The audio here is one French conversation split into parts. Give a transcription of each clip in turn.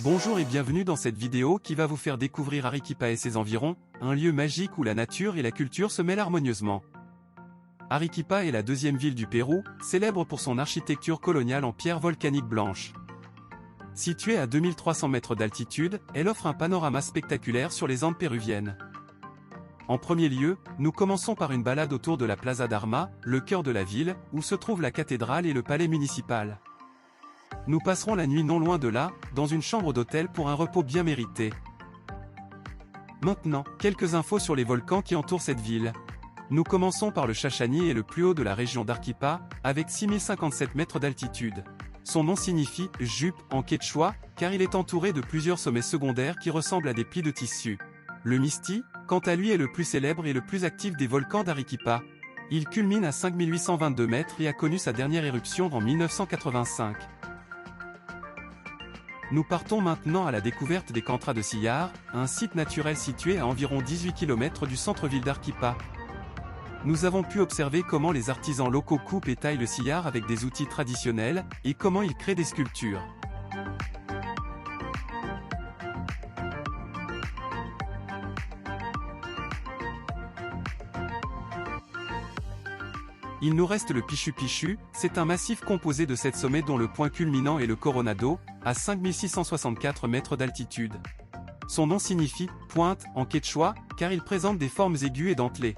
Bonjour et bienvenue dans cette vidéo qui va vous faire découvrir Arequipa et ses environs, un lieu magique où la nature et la culture se mêlent harmonieusement. Arequipa est la deuxième ville du Pérou, célèbre pour son architecture coloniale en pierre volcanique blanche. Située à 2300 mètres d'altitude, elle offre un panorama spectaculaire sur les Andes péruviennes. En premier lieu, nous commençons par une balade autour de la Plaza d'Armas, le cœur de la ville, où se trouvent la cathédrale et le palais municipal. Nous passerons la nuit non loin de là, dans une chambre d'hôtel pour un repos bien mérité. Maintenant, quelques infos sur les volcans qui entourent cette ville. Nous commençons par le Chachani et le plus haut de la région d'Arequipa, avec 6057 mètres d'altitude. Son nom signifie « jupe » en quechua, car il est entouré de plusieurs sommets secondaires qui ressemblent à des plis de tissu. Le Misti, quant à lui est le plus célèbre et le plus actif des volcans d'Arequipa. Il culmine à 5822 mètres et a connu sa dernière éruption en 1985. Nous partons maintenant à la découverte des Cantras de Sillar, un site naturel situé à environ 18 km du centre-ville d'Arequipa. Nous avons pu observer comment les artisans locaux coupent et taillent le sillar avec des outils traditionnels, et comment ils créent des sculptures. Il nous reste le Pichu Pichu, c'est un massif composé de 7 sommets dont le point culminant est le Coronado, à 5664 mètres d'altitude. Son nom signifie « pointe » en quechua, car il présente des formes aiguës et dentelées.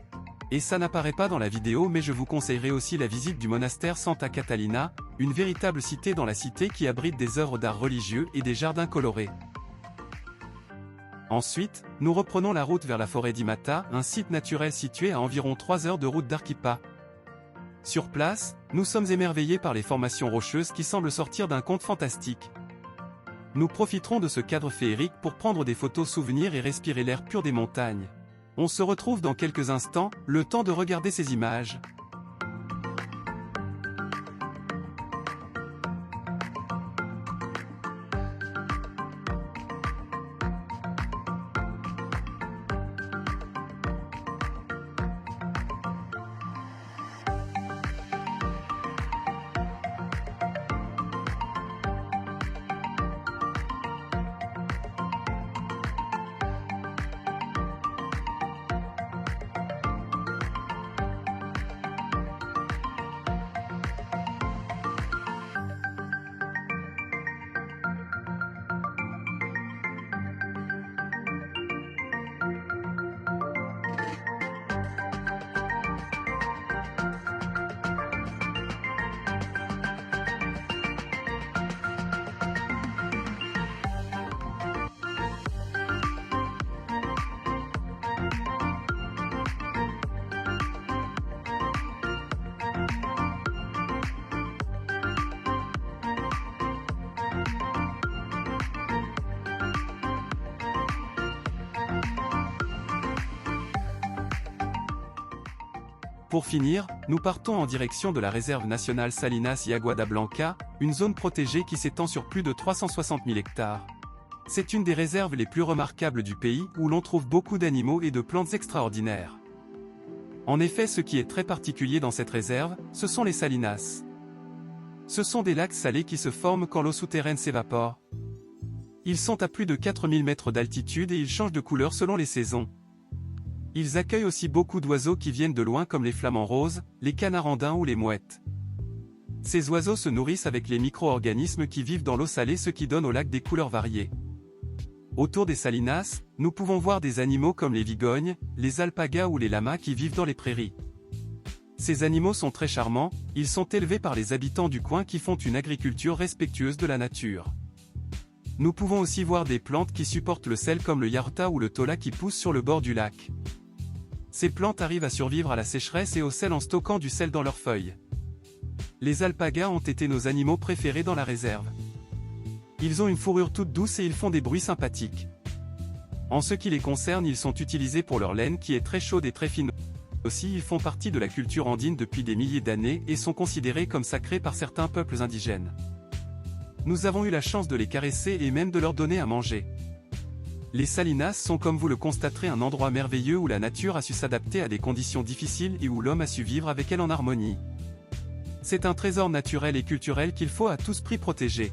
Et ça n'apparaît pas dans la vidéo mais je vous conseillerais aussi la visite du monastère Santa Catalina, une véritable cité dans la cité qui abrite des œuvres d'art religieux et des jardins colorés. Ensuite, nous reprenons la route vers la forêt d'Imata, un site naturel situé à environ 3 heures de route d'Arequipa. Sur place, nous sommes émerveillés par les formations rocheuses qui semblent sortir d'un conte fantastique. Nous profiterons de ce cadre féerique pour prendre des photos souvenirs et respirer l'air pur des montagnes. On se retrouve dans quelques instants, le temps de regarder ces images. Pour finir, nous partons en direction de la réserve nationale Salinas y Agua da Blanca, une zone protégée qui s'étend sur plus de 360 000 hectares. C'est une des réserves les plus remarquables du pays où l'on trouve beaucoup d'animaux et de plantes extraordinaires. En effet, ce qui est très particulier dans cette réserve, ce sont les salinas. Ce sont des lacs salés qui se forment quand l'eau souterraine s'évapore. Ils sont à plus de 4000 mètres d'altitude et ils changent de couleur selon les saisons. Ils accueillent aussi beaucoup d'oiseaux qui viennent de loin comme les flamants roses, les canards andins ou les mouettes. Ces oiseaux se nourrissent avec les micro-organismes qui vivent dans l'eau salée, ce qui donne au lac des couleurs variées. Autour des salinas, nous pouvons voir des animaux comme les vigognes, les alpagas ou les lamas qui vivent dans les prairies. Ces animaux sont très charmants, ils sont élevés par les habitants du coin qui font une agriculture respectueuse de la nature. Nous pouvons aussi voir des plantes qui supportent le sel comme le yarta ou le tola qui poussent sur le bord du lac. Ces plantes arrivent à survivre à la sécheresse et au sel en stockant du sel dans leurs feuilles. Les alpagas ont été nos animaux préférés dans la réserve. Ils ont une fourrure toute douce et ils font des bruits sympathiques. En ce qui les concerne, ils sont utilisés pour leur laine qui est très chaude et très fine. Aussi, ils font partie de la culture andine depuis des milliers d'années et sont considérés comme sacrés par certains peuples indigènes. Nous avons eu la chance de les caresser et même de leur donner à manger. Les salinas sont, comme vous le constaterez, un endroit merveilleux où la nature a su s'adapter à des conditions difficiles et où l'homme a su vivre avec elle en harmonie. C'est un trésor naturel et culturel qu'il faut à tous prix protéger.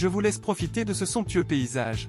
Je vous laisse profiter de ce somptueux paysage.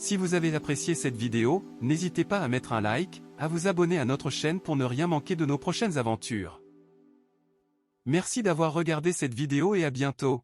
Si vous avez apprécié cette vidéo, n'hésitez pas à mettre un like, à vous abonner à notre chaîne pour ne rien manquer de nos prochaines aventures. Merci d'avoir regardé cette vidéo et à bientôt.